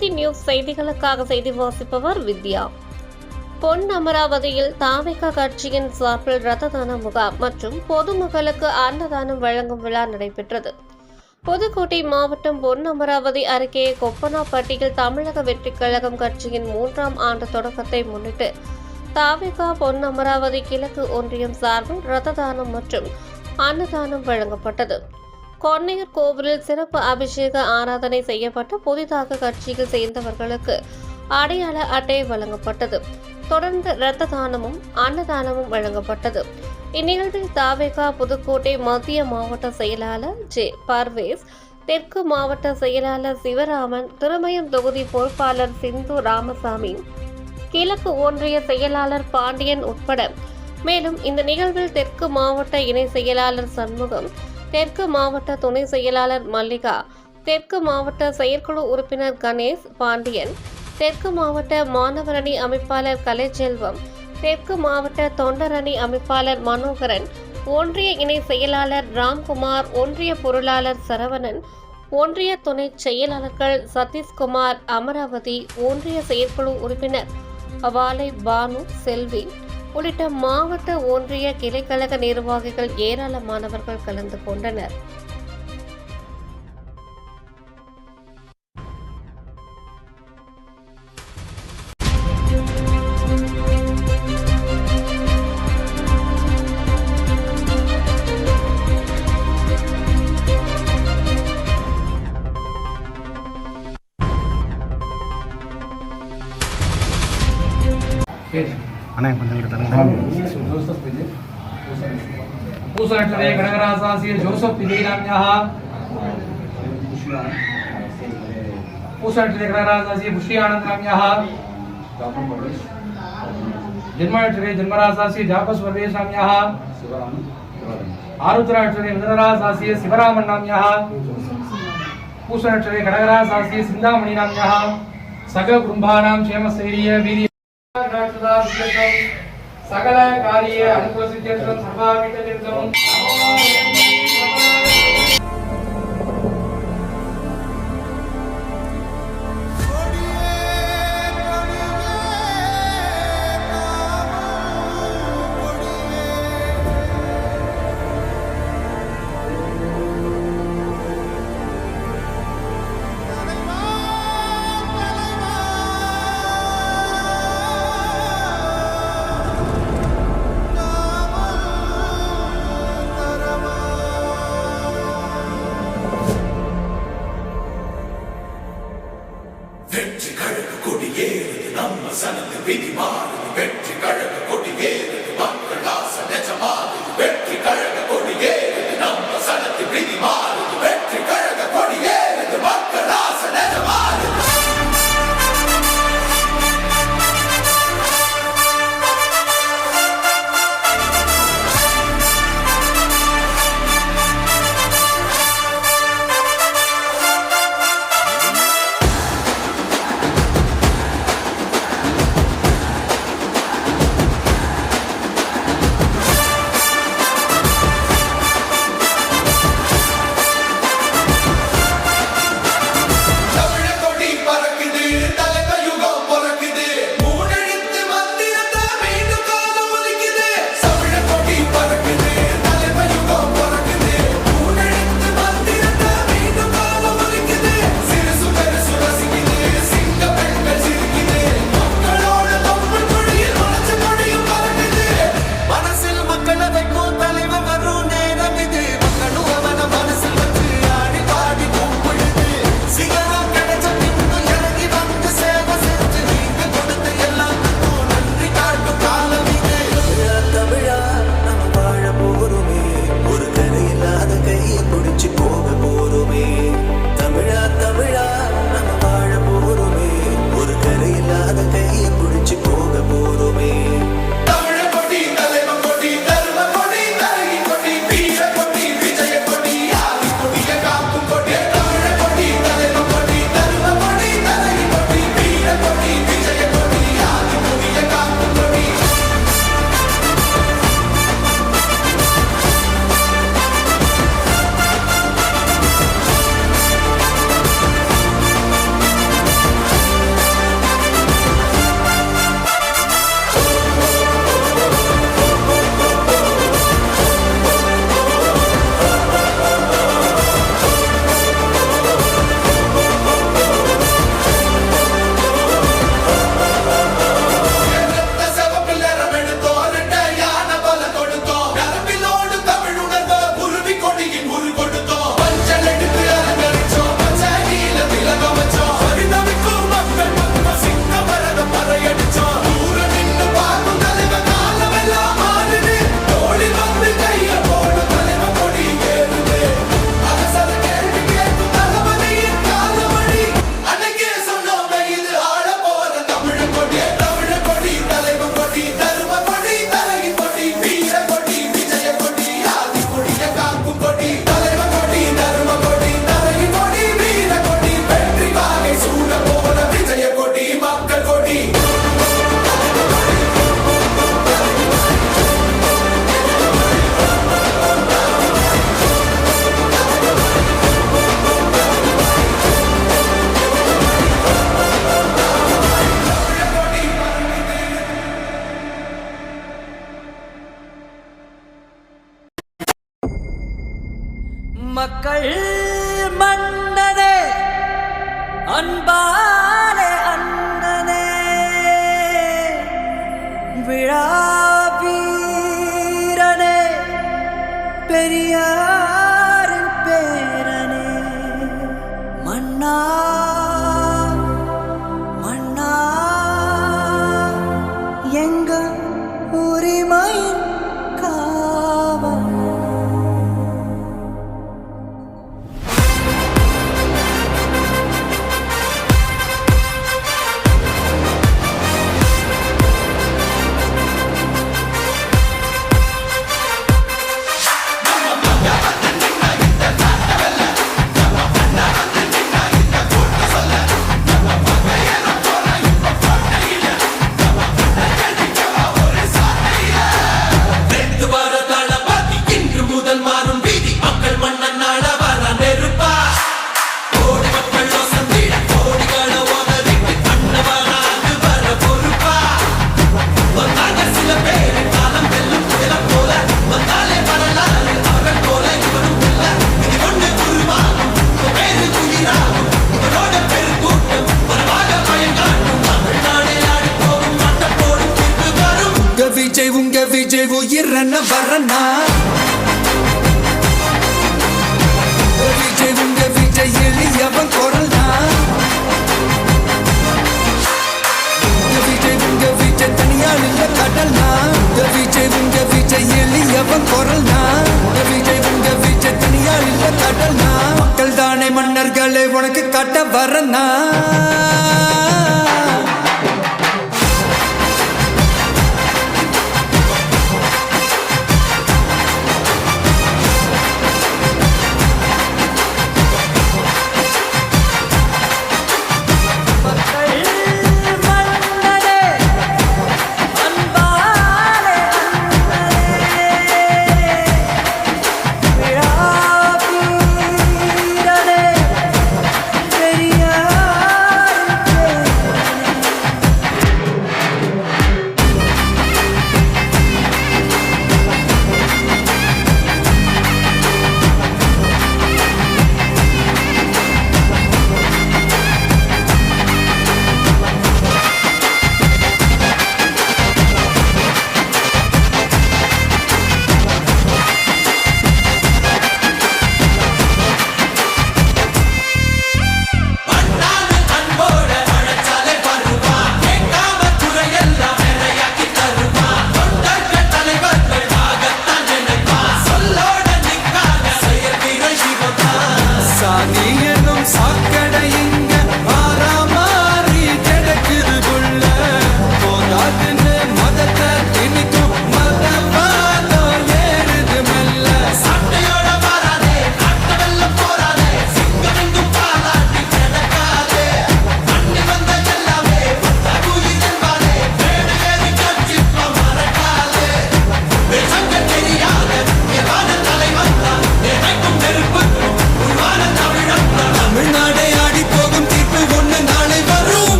Amaravathi news செய்திகளுக்காக செய்தி வாசிப்பவர் வித்யா. பொன் அமராவதியில் தாவேகா கட்சியின் சார்பில் இரத்த தான முகாம் மற்றும் பொதுமக்களுக்கு அன்னதானம் வழங்கும் விழா நடைபெற்றது. புதுக்கோட்டை மாவட்டம் பொன் அமராவதி அருகே கொப்பனாப்பட்டியில் தமிழக வெற்றிக் கழகம் கட்சியின் 3ஆம் ஆண்டு தொடக்கத்தை முன்னிட்டு தாவேகா பொன் அமராவதி கிழக்கு ஒன்றியம் சார்பில் இரத்த தானம் மற்றும் அன்னதானம் வழங்கப்பட்டது. கொன்னையூர் கோவிலில் சிறப்பு அபிஷேக ஆராதனை செய்யப்பட்டு புதிதாக கட்சியில் சேர்ந்தவர்களுக்கு அடையாள அட்டை வழங்கப்பட்டது. தொடர்ந்து இரத்த தானமும் அன்னதானமும் வழங்கப்பட்டது. இந்நிகழ்வில் தாவேகா புதுக்கோட்டை மத்திய மாவட்ட செயலாளர் ஜே பர்வேஸ், தெற்கு மாவட்ட செயலாளர் சிவராமன், திருமயம் தொகுதி பொறுப்பாளர் சிந்து ராமசாமி, கிழக்கு ஒன்றிய செயலாளர் பாண்டியன் உட்பட மேலும் இந்த நிகழ்வில் தெற்கு மாவட்ட இணை செயலாளர் சண்முகம், தெற்கு மாவட்ட துணை செயலாளர் மல்லிகா, தெற்கு மாவட்ட செயற்குழு உறுப்பினர் கணேஷ் பாண்டியன், தெற்கு மாவட்ட மாணவரணி அமைப்பாளர் கலைச்செல்வம், தெற்கு மாவட்ட தொண்டரணி அமைப்பாளர் மனோகரன், ஒன்றிய இணை செயலாளர் ராம்குமார், ஒன்றிய பொருளாளர் சரவணன், ஒன்றிய துணை செயலாளர்கள் சதீஷ்குமார், அமராவதி ஒன்றிய செயற்குழு உறுப்பினர் அவாலை பானு, செல்வி உள்ளிட்ட மாவட்ட ஒன்றிய கிளைக்கழக நிர்வாகிகள் ஏராளமானவர்கள் கலந்து கொண்டனர். पूसनक्षरे गणगरासास्य जोसेफ विजयनाम्यः पूसनक्षरे गणगरासास्य पुष्यानन्दनाम्यः जन्माक्षरे जन्मरासास्य जापस् वर्वेशाम्यः आरुद्राक्षरे मृदरासास्य शिवरामन्नाम्यः पूसनक्षरे गणगरासास्य सिन्धामणिनाम्यः सकल कुटुम्बानां क्षेमस्थैर्य वीर्य सकल कार्य अनुकूलसिद्ध्यर्थं सर्वाविधचित्तं மக்கள் மன்னனே அன்பாலே அண்ணனே விழாவீரனே பெரியாரின் பேரனே மன்னா மன்னா எங்க உரிமையின் காவல் உங்க விஜய் உயிரன வரனா விஜய் உங்க விஜய் எளியவன் குரல்னா விஜய் உங்க விஜய் தனியால் இல்ல கடல்னா விஜய் உங்க விஜய் எளியவன் குரல்னா விஜய் உங்க விஜய் தனியால் இல்ல கடல்னா மக்கள் தானே மன்னர்களே உனக்கு காட்ட வரனா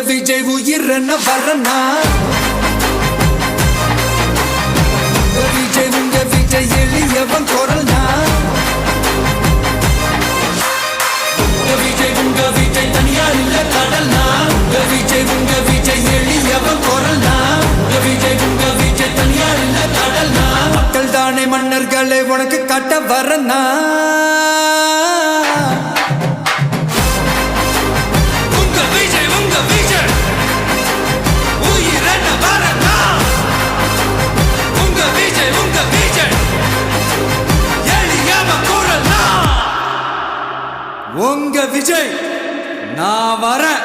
விஜய் உயிரன வரனா விஜய் உங்க விஜய் எளியவன் குரல்னா விஜய் உங்க விஜய் தனியார் இல்ல கடல்னா விஜய் உங்க விஜய் எளியவன் குரல்னா விஜய் உங்க விஜய் தனியார் இல்ல கடல்னா மக்கள் தானே மன்னர்களே உனக்கு காட்ட வரனா உங்க விஜய் நான் வரேன்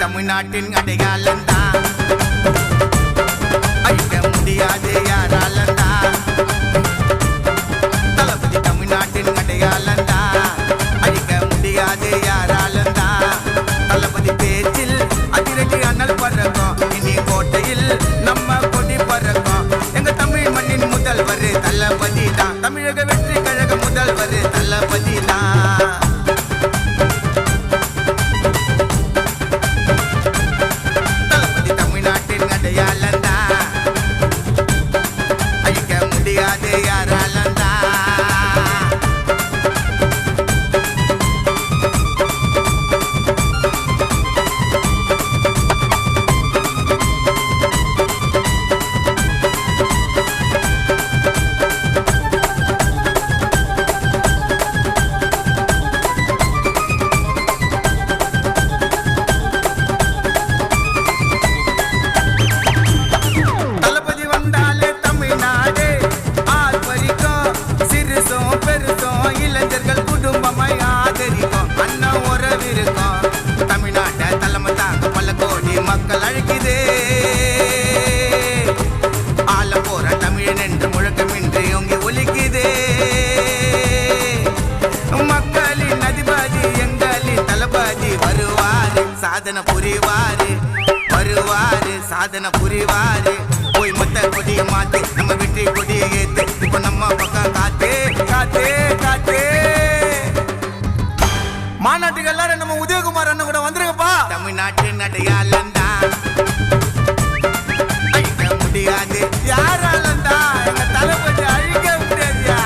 தமிழ்நாட்டின் அடையாளம் தான் அழிக்க முடியாது யாராலந்தா தளபதி வருவாரு போய் மொத்த கொடியை மாத்து நம்ம வெற்றி கொடியை ஏத்து இப்ப நம்ம பக்கம் காத்தே காத்தே காத்தே மாநாட்டுக்கு எல்லாரும் நம்ம உதயகுமார் அண்ணன் கூட வந்துருங்கப்பா தமிழ்நாட்டின் அடையாளந்தா அழிக்க முடியாது யாராலந்தா எங்க தளபதி அழிக்க முடியாதுயா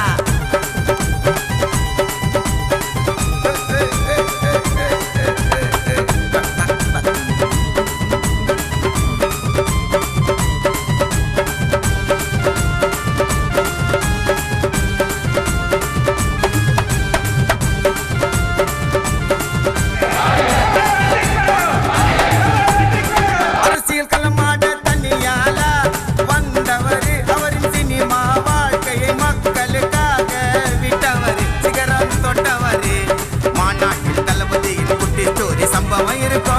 சம்பவம் இருக்கும்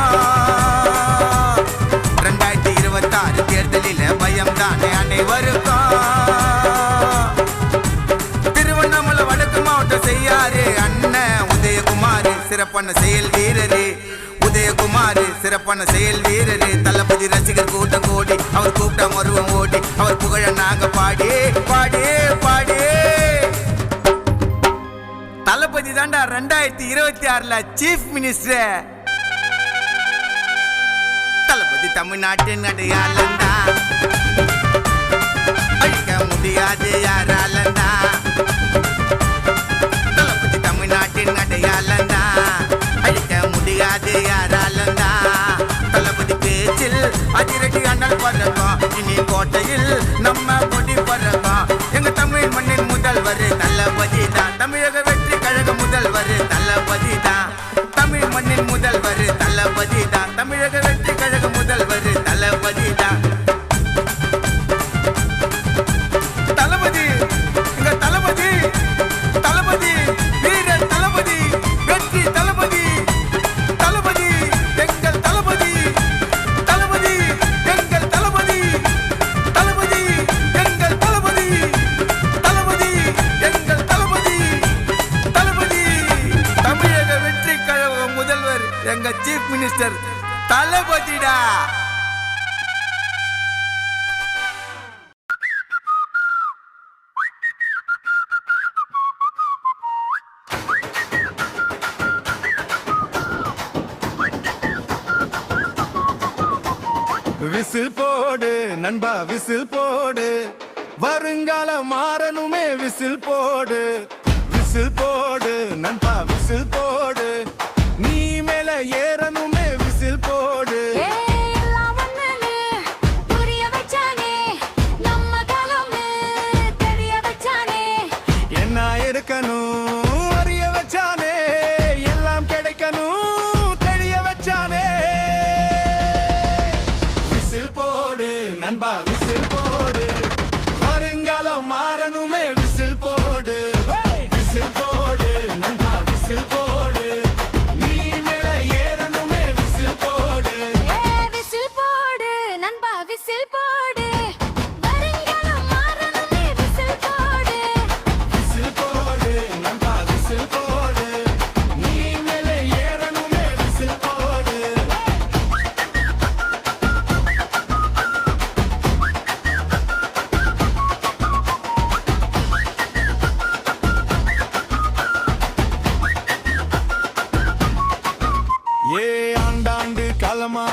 2026 தேர்தலில் பயம் தானே அனைவருக்கும் திருவண்ணாமலை வடக்கு மாவட்டம் செய்யாரு அண்ணன் உதயகுமார் சிறப்பான செயல் வீரரு உதயகுமார் சிறப்பான செயல் வீரரு தளபதி ரசிகர் கூட்டம் கோடி அவர் கூட்டம் மருவம் ஓடி அவர் புகழ நாங்க பாடி பாடி பாடி தளபதி தாண்டா 2026 சீஃப் மினிஸ்டர் தளபதி தமிழ்நாட்டின் அடையாளந்தா அழிக்க முடியாது யாராலந்தா தளபதி தமிழ்நாட்டின் அடையாளந்தா அழிக்க முடியாது யாராலந்தா தளபதி பேச்சில் அதிரடி அண்ணல் பறக்கும் இனி கோட்டையில் நம்ம கொடி பறக்கும் எங்க தமிழ் மண்ணின் முதல்வர் தளபதி தான் தமிழக வெற்றி கழக முதல்வர் தளபதி தான் தமிழ் மண்ணின் முதல்வர் தளபதி தான் தமிழக வெற்றி கழக முதல்வர் தளபதி தான் தளபதி எங்க தளபதி தளபதி வீரர் தளபதி வெற்றி தளபதி தளபதி எங்கள் தளபதி தளபதி எங்கள் தளபதி தளபதி எங்கள் தளபதி தளபதி எங்கள் தளபதி தளபதி தமிழக வெற்றி கழக முதல்வர் எங்க சீஃப் மினிஸ்டர் தளபதிடா விசில் போடு நண்பா விசில் போடு வருங்காலம் மாறணுமே விசில் போடு விசில் போடு நண்பா விசில் போடு நீ மேல ஏறணுமே விசில் போடு என்ன இருக்கணும் அறிய வச்சானே எல்லாம் கிடைக்கணும் தெரிய வச்சானே விசில் போடு நண்பா விசில் போடு வருங்காலம் மாறணுமே விசில் போடு விசில் போடு நண்பா விசில் போடு நீ மேல ஏறணுமே விசில் போடு விசில் போடு நண்பா விசில் போடு வருங்காலம் மாறணுமே விசில் போடு விசில் போடு நண்பா விசில் போடு நீ மேல ஏறணுமே விசில் போடு ஏ ஆண்டாண்டு காலமா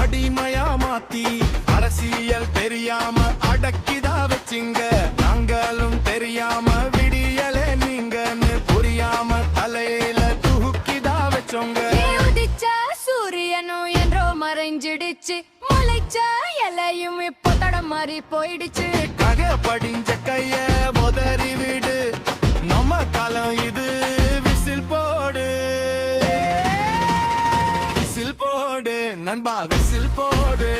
அடிமையா மாத்தி அரசியல் தெரியாம அடக்கிதா வச்சிங்க நாங்களும் தெரியாம விடியலே நீங்கன்னு புரியாம தலையில தூக்கிதா வச்சோங்க உதிச்ச சூரியனும் என்றோ மறைஞ்சிடுச்சு முளைச்ச இலையும் இப்போ தடம் மாறி போயிடுச்சு கக படிஞ்ச கைய உதறி விடு நம்ம காலம் இது விசில் போடு விசில் போடு நண்பா விசில் போடு